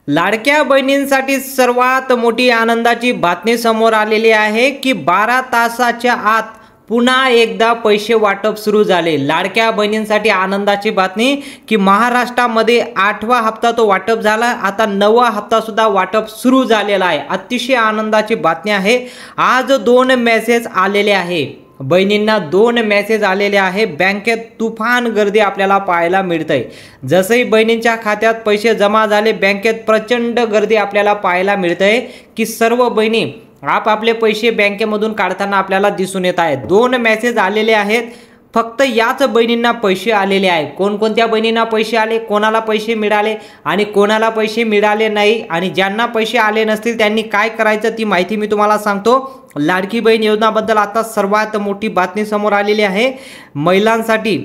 लाडक्या बहिणींसाठी सर्वात मोठी आनंदाची बातमी समोर आलेली आहे की 12 तासाच्या आत पुन्हा एकदा पैसे वाटप सुरू झाले। लाडक्या बहिणींसाठी आनंदाची बातमी की महाराष्ट्रामध्ये 8वा हप्ता तो वाटप झाला, आता 9वा हप्ता सुद्धा वाटप सुरू झालेला आहे। अतिशय आनंदाची बातमी आहे। आज 2 मेसेज आलेले आहे, बहिणींना 2 मेसेज आलेले आहे। बँकेत तुफान गर्दी आपल्याला पाहायला मिळते। जसंही बहिणींच्या खात्यात पैसे जमा झाले, बँकेत प्रचंड गर्दी आपल्याला पाहायला मिळते की सर्व बहिणी आपले पैसे बँकेमधून काढताना आपल्याला दिसून येत आहेत। 2 मेसेज आलेले आहेत, फक्त याच बहिणींना पैसे आलेले आहेत। कोणकोणत्या बहिणींना पैसे आले, कोणाला पैसे मिळाले आणि कोणाला पैसे मिळाले नाही, आणि ज्यांना पैसे आले नसतील त्यांनी काय करायचं ती माहिती मी तुम्हाला सांगतो। लाडकी बहीण योजनाबद्दल आता सर्वात मोठी बातमी समोर आलेली आहे। महिलांसाठी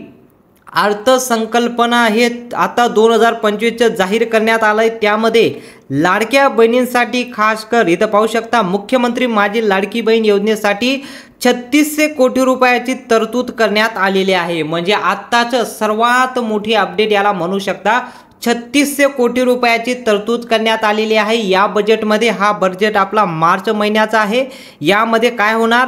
अर्थसंकल्पना हे आता 2025 जाहीर करण्यात आलंय। त्यामध्ये लाडक्या बहिणींसाठी खास कर इथं पाहू शकता, मुख्यमंत्री माझी लाडकी बहीण योजनेसाठी 3600 कोटी रुपयाची तरतूद करण्यात आलेली आहे। म्हणजे आत्ताच सर्वात मोठी अपडेट याला म्हणू शकता। 3600 कोटी रुपयाची तरतूद करण्यात आलेली आहे या बजेटमध्ये। हा बजेट आपला मार्च महिन्याचा आहे। यामध्ये काय होणार,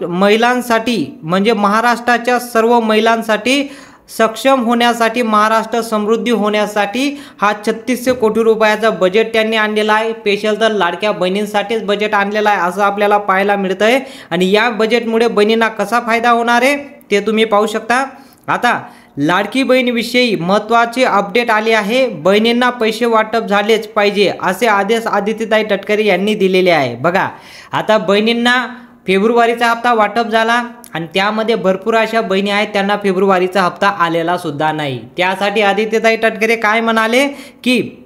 महिलांसाठी म्हणजे महाराष्ट्राच्या सर्व महिलांसाठी सक्षम होण्यासाठी, महाराष्ट्र समृद्धी होण्यासाठी हा 3600 कोटी रुपयाचा बजेट त्यांनी आणलेला आहे। स्पेशल तर लाडक्या बहिणींसाठीच बजेट आणलेला आहे असं आपल्याला पाहायला मिळतंय। आणि या बजेटमुळे बहिणींना कसा फायदा होणार आहे ते तुम्ही पाहू शकता। आता लाडकी बहीणविषयी महत्त्वाची अपडेट आली आहे। बहिणींना पैसे वाटप झालेच पाहिजे असे आदेश आदित्यताई तटकरे यांनी दिलेले आहे। बघा, आता बहिणींना फेब्रुवारीचा हप्ता वाटप झाला आणि त्यामध्ये भरपूर अशा बहिणी आहेत त्यांना फेब्रुवारीचा हप्ता आलेला सुद्धा नाही। त्यासाठी आदित्यताई तटकरे काय म्हणाले की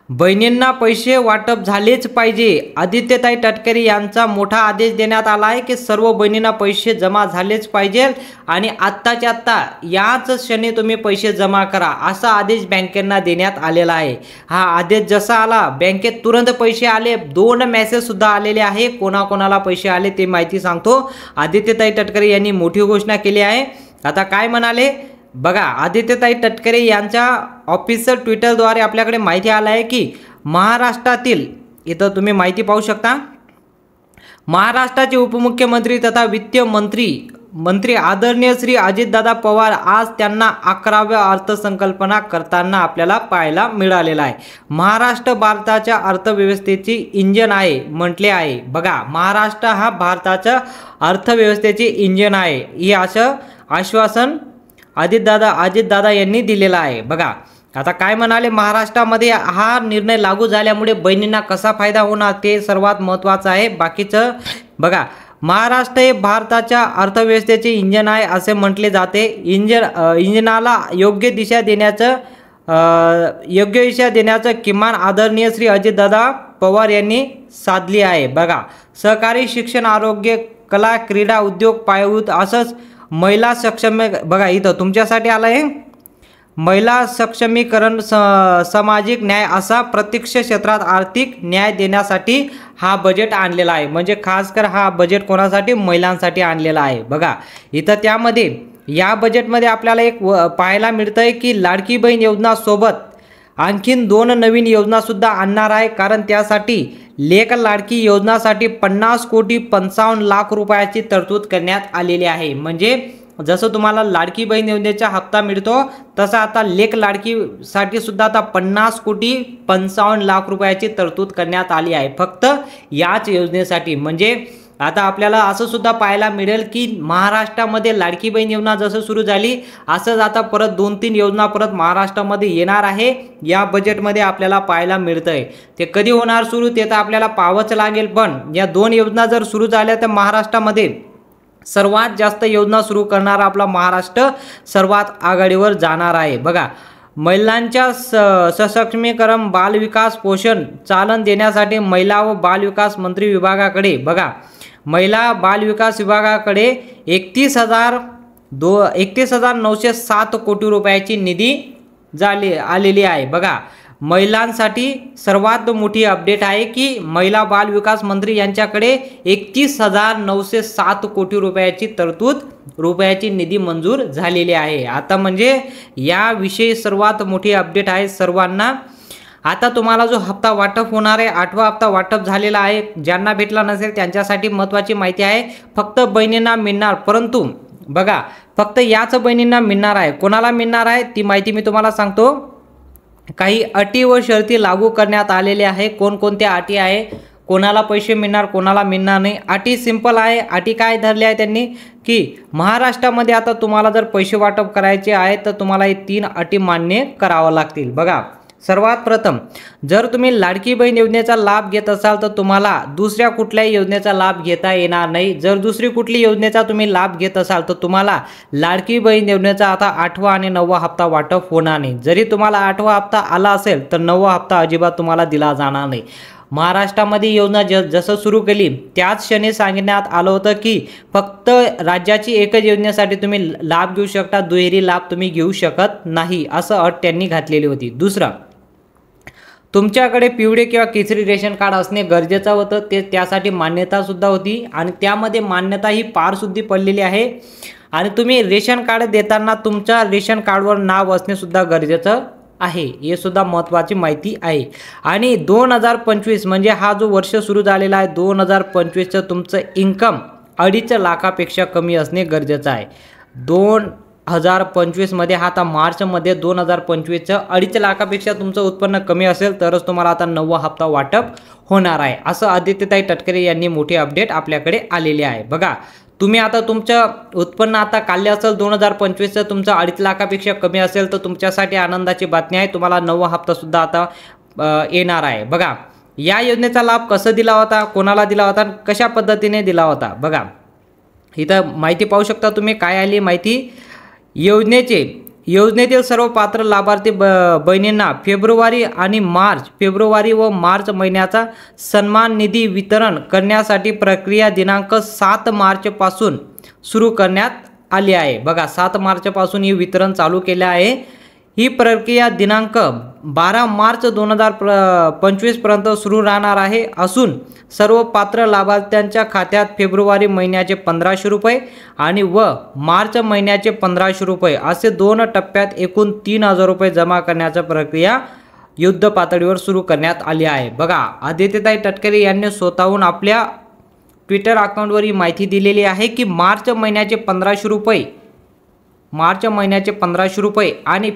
बहिणींना पैसे वाटप झालेच पाहिजे। आदित्यताई तटकरे यांचा मोठा आदेश देण्यात आला आहे की सर्व बहिणींना पैसे जमा झालेच पाहिजे आणि आत्ताच्या आत्ता याच क्षणी तुम्ही पैसे जमा करा असा आदेश बँकेंना देण्यात आलेला आहे। हा आदेश जसा आला बँकेत तुरंत पैसे आले। 2 मेसेज सुद्धा आलेले आहे। कोणाकोणाला पैसे आले ते माहिती सांगतो। आदित्यताई तटकरे यांनी मोठी घोषणा केली आहे। आता काय म्हणाले बघा, आदित्यताई तटकरे यांच्या ऑफिशियल ट्विटरद्वारे आपल्याकडे माहिती आला आहे की महाराष्ट्रातील, इथं तुम्ही माहिती पाहू शकता, महाराष्ट्राचे उपमुख्यमंत्री तथा वित्त मंत्री आदरणीय श्री अजितदादा पवार आज त्यांना 11व्या अर्थसंकल्पना करताना आपल्याला पाहायला मिळालेला आहे। महाराष्ट्र भारताच्या अर्थव्यवस्थेची इंजन आहे म्हटले आहे। बघा, महाराष्ट्र हा भारताच्या अर्थव्यवस्थेचे इंजन आहे हे असं आश्वासन अजितदादा यांनी दिलेला आहे। बघा, आता काय म्हणाले, महाराष्ट्रामध्ये हा निर्णय लागू झाल्यामुळे बहिणींना कसा फायदा होणार ते सर्वात महत्त्वाचं आहे। बाकीचं बघा, महाराष्ट्र हे भारताच्या अर्थव्यवस्थेचे इंजन आहे असे म्हटले जाते। इंजनाला योग्य दिशा देण्याचं किमान आदरणीय श्री अजितदादा पवार यांनी साधली आहे। बघा, सहकारी, शिक्षण, आरोग्य, कला, क्रीडा, उद्योग, पायाभूत असंच महिला सक्षम, बघा इथं तुमच्यासाठी आलं आहे महिला सक्षमीकरण, सामाजिक न्याय असा प्रत्यक्ष क्षेत्रात आर्थिक न्याय देण्यासाठी हा बजेट आणलेला आहे। म्हणजे खास कर हा बजेट कोणासाठी, महिलांसाठी आणलेला आहे। बघा, इथं त्यामध्ये या बजेटमध्ये आपल्याला एक पाहायला मिळतंय की लाडकी बहीण योजना सोबत आणखीन 2 नवीन योजना सुद्धा आणणार आहे। कारण त्यासाठी लेक लाडकी योजनासाठी 50 कोटी 55 लाख रुपयाची तरतूद करण्यात आलेली आहे। म्हणजे जसं तुम्हाला लाडकी बहीण योजनेचा हप्ता मिळतो तसा आता लेक लाडकीसाठी सुद्धा आता 50 कोटी 55 लाख रुपयाची तरतूद करण्यात आली आहे फक्त याच योजनेसाठी। म्हणजे आता आपल्याला असं सुद्धा पाहायला मिळेल की महाराष्ट्रामध्ये लाडकी बहीण योजना जसं सुरू झाली असंच आता परत 2-3 योजना परत महाराष्ट्रामध्ये येणार आहे। या बजेटमध्ये आपल्याला पाहायला मिळतंय। ते कधी होणार सुरू ते तर आपल्याला पाहावंच लागेल, पण या 2 योजना जर सुरू झाल्या तर महाराष्ट्रामध्ये सर्वात जास्त योजना सुरू करणारा आपला महाराष्ट्र सर्वात आघाडीवर जाणार आहे। बघा, महिलांच्या सक्षमीकरण, बालविकास, पोषण चालन देण्यासाठी महिला व बालविकास मंत्री विभागाकडे, बघा महिला बालविकास विभागाकडे 31,907 कोटी रुपयाची निधी आलेली आहे। बघा, महिलांसाठी सर्वात मोठी अपडेट आहे की महिला बाल विकास मंत्री यांच्याकडे 31,907 कोटी रुपयाची तरतूद रुपयाची निधी मंजूर झालेली आहे। आता म्हणजे याविषयी सर्वात मोठी अपडेट आहे सर्वांना। आता तुम्हाला जो हप्ता वाटप होणार आहे 8वा हप्ता वाटप झालेला आहे, ज्यांना भेटला नसेल त्यांच्यासाठी महत्त्वाची माहिती आहे, फक्त बहिणींना मिळणार, परंतु बघा फक्त याच बहिणींना मिळणार आहे. कोणाला मिळणार आहे ती माहिती मी तुम्हाला सांगतो. काही अटी व शर्ती लागू करण्यात आलेल्या आहे. कोणकोणत्या अटी आहे, कोणाला पैसे मिळणार कोणाला मिळणार नाही. अटी सिंपल आहे. अटी काय धरल्या आहे त्यांनी की महाराष्ट्रामध्ये आता तुम्हाला जर पैसे वाटप करायचे आहे तर तुम्हाला हे 3 अटी मान्य कराव्या लागतील. बघा सर्वात प्रथम जर तुम्ही लाडकी बहीण योजनेचा लाभ घेत असाल तर तुम्हाला दुसऱ्या कुठल्याही योजनेचा लाभ घेता येणार नाही. जर दुसरी कुठली योजनेचा तुम्ही लाभ घेत असाल तर तुम्हाला लाडकी बहीण योजनेचा आता 8वा आणि 9वा हप्ता वाटप होणार नाही. जरी तुम्हाला 8वा हप्ता आला असेल तर 9वा हप्ता अजिबात तुम्हाला दिला जाणार नाही. महाराष्ट्रामध्ये योजना जसं सुरू केली त्याच क्षणी सांगण्यात आलं होतं की फक्त राज्याची एकच योजनेसाठी तुम्ही लाभ घेऊ शकता, दुहेरी लाभ तुम्ही घेऊ शकत नाही, असं अट त्यांनी घातलेली होती. दुसरं, तुमच्याकडे पिवळे किंवा केसरी रेशन कार्ड असणे गरजेचं होतं, ते त्यासाठी मान्यतासुद्धा होती आणि त्यामध्ये मान्यता ही पारशुद्धी पडलेली आहे. आणि तुम्ही रेशन कार्ड देताना तुमच्या रेशन कार्डवर नाव असणेसुद्धा गरजेचं आहे, हे सुद्धा महत्त्वाची माहिती आहे. आणि 2025 म्हणजे हा जो वर्ष सुरू झालेला आहे 2025चं तुमचं इन्कम 2.5 लाखापेक्षा कमी असणे गरजेचं आहे. 2025मध्ये हा आता मार्चमध्ये 2025चं 2.5 लाखापेक्षा तुमचं उत्पन्न कमी असेल तरच तुम्हाला आता 9वा हप्ता वाटप होणार आहे, असं आदित्यताई तटकरे यांनी मोठी अपडेट आपल्याकडे आलेली आहे. बघा तुम्ही आता तुमचं उत्पन्न आता काढले असेल 2025चं तुमचं 2.5 लाखापेक्षा कमी असेल तर तुमच्यासाठी आनंदाची बातमी आहे, तुम्हाला 9वा हप्ता सुद्धा आता येणार आहे. बघा या योजनेचा लाभ कसा दिला होता, कोणाला दिला होता, कशा पद्धतीने दिला होता. बघा इथं माहिती पाहू शकता तुम्ही, काय आली माहिती. योजनेतील सर्व पात्र लाभार्थी बहिणींना फेब्रुवारी व मार्च महिन्याचा सन्मान निधी वितरण करण्यासाठी प्रक्रिया दिनांक 7 मार्चपासून सुरू करण्यात आली आहे. बघा 7 मार्चपासून हे वितरण चालू केले आहे. ही प्रक्रिया दिनांक 12 मार्च 2025 पर्यंत सुरू राहणार आहे असून सर्व पात्र लाभार्थ्यांच्या खात्यात फेब्रुवारी महिन्याचे 1500 रुपये आणि मार्च महिन्याचे 1500 रुपये असे 2 टप्प्यात एकूण 3000 रुपये जमा करण्याची प्रक्रिया युद्ध पातळीवर सुरू करण्यात आली आहे. बघा आदित्यताई तटकरे यांनी स्वतःहून आपल्या ट्विटर अकाउंटवर ही माहिती दिलेली आहे की मार्च महिन्याचे 1500 रुपये आणि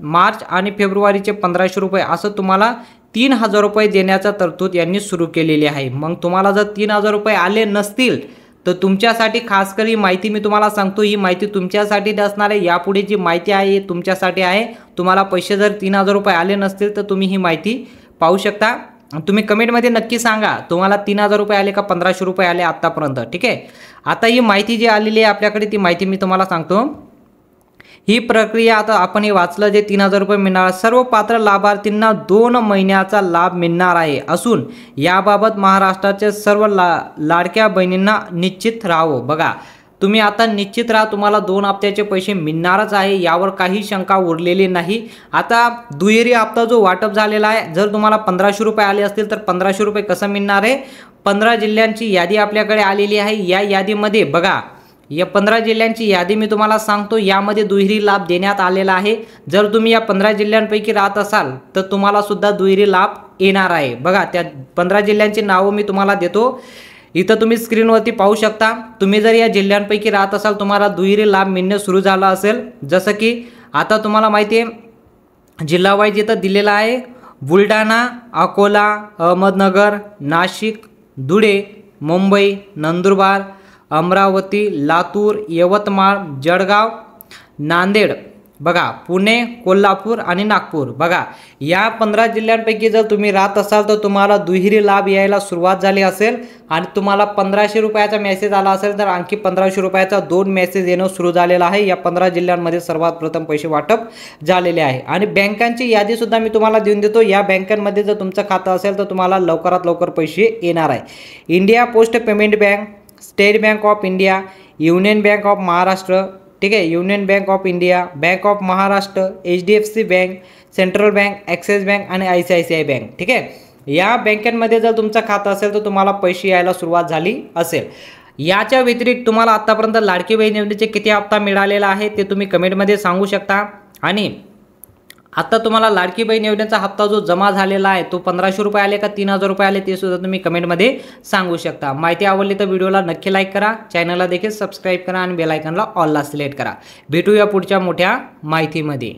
मार्च आणि फेब्रुवारीचे 1500 रुपये असं तुम्हाला 3000 रुपये देण्याचा तरतूद यांनी सुरू केलेली आहे. मग तुम्हाला जर 3000 रुपये आले नसतील तर तुमच्यासाठी खासकर ही माहिती मी तुम्हाला सांगतो, ही माहिती तुमच्यासाठी असणार आहे. यापुढे जी माहिती आहे तुमच्यासाठी आहे. तुम्हाला पैसे जर 3000 रुपये आले नसतील तर तुम्ही ही माहिती पाहू शकता. तुम्ही कमेंटमध्ये नक्की सांगा तुम्हाला 3000 रुपये आले का 1500 रुपये आले आत्तापर्यंत. ठीक आहे, आता ही माहिती जी आलेली आहे आपल्याकडे ती माहिती मी तुम्हाला सांगतो. ही प्रक्रिया आता आपण हे वाचलं जे 3000 रुपये मिळणार, सर्व पात्र लाभार्थींना 2 महिन्याचा लाभ मिळणार आहे असून याबाबत महाराष्ट्राचे सर्व लाडक्या बहिणींना निश्चित राहावं. बघा तुम्ही आता निश्चित राहा, तुम्हाला 2 हप्त्याचे पैसे मिळणारच आहे, यावर काही शंका उरलेली नाही. आता दुहेरी हप्ता जो वाटप झालेला आहे, जर तुम्हाला 1500 रुपये आले असतील तर 1500 रुपये कसं मिळणार आहे. 15 जिल्ह्यांची यादी आपल्याकडे आलेली आहे. या यादीमध्ये बघा या 15 जिल्ह्यांची यादी मी तुम्हाला सांगतो, यामध्ये दुहेरी लाभ देण्यात आलेला आहे. जर तुम्ही या 15 जिल्ह्यांपैकी राहत असाल तर तुम्हाला सुद्धा दुहेरी लाभ येणार आहे. बघा त्या 15 जिल्ह्यांची नावं मी तुम्हाला देतो, इथं तुम्ही स्क्रीनवरती पाहू शकता. तुम्ही जर या जिल्ह्यांपैकी राहत असाल तुम्हाला दुहेरी लाभ मिळणे सुरू झाला असेल, जसं की आता तुम्हाला माहिती आहे जिल्हा वाईज इथं दिलेला आहे. बुलढाणा, अकोला, अहमदनगर, नाशिक, धुळे, मुंबई, नंदुरबार, अमरावती, लातूर, यवतमाळ, जळगाव, नांदेड, बघा पुणे, कोल्हापूर आणि नागपूर. बघा या 15 जिल्ह्यांपैकी जर तुम्ही राहत असाल तर तुम्हाला दुहेरी लाभ यायला सुरुवात झाली असेल आणि तुम्हाला 1500 रुपयाचा मेसेज आला असेल तर आणखी 1500 रुपयाचा 2 मेसेज येणं सुरू झालेला आहे. या 15 जिल्ह्यांमध्ये सर्वात प्रथम पैसे वाटप झालेले आहे. आणि बँकांची यादीसुद्धा मी तुम्हाला देऊन देतो. या बँकांमध्ये जर तुमचं खातं असेल तर तुम्हाला लवकरात लवकर पैसे येणार आहे. India post payment bank, state bank of India, union bank of Maharashtra, ठीक आहे, union bank of India, bank of Maharashtra, HDFC bank, central bank, axis bank आणि ICICI बँक. ठीक आहे, या बँकांमध्ये जर तुमचं खातं असेल तर तुम्हाला पैसे यायला सुरुवात झाली असेल. याच्या व्यतिरिक्त तुम्हाला आत्तापर्यंत लाडकी बहीण योजनेचे किती हप्ता मिळालेला आहे ते तुम्ही कमेंटमध्ये सांगू शकता. आणि आता तुम्हाला लाडकी बहीण योजनेचा हप्ता जो जमा झालेला आहे तो 1500 रुपये आले का 3000 रुपये आले ते सुद्धा तुम्ही कमेंटमध्ये सांगू शकता। माहिती आवडली तर व्हिडिओला नक्की लाईक करा, चॅनलला देखील सबस्क्राईब करा आणि बेल आयकॉनला ऑलला सिलेक्ट करा। भेटूया पुढच्या मोठ्या माहितीमध्ये।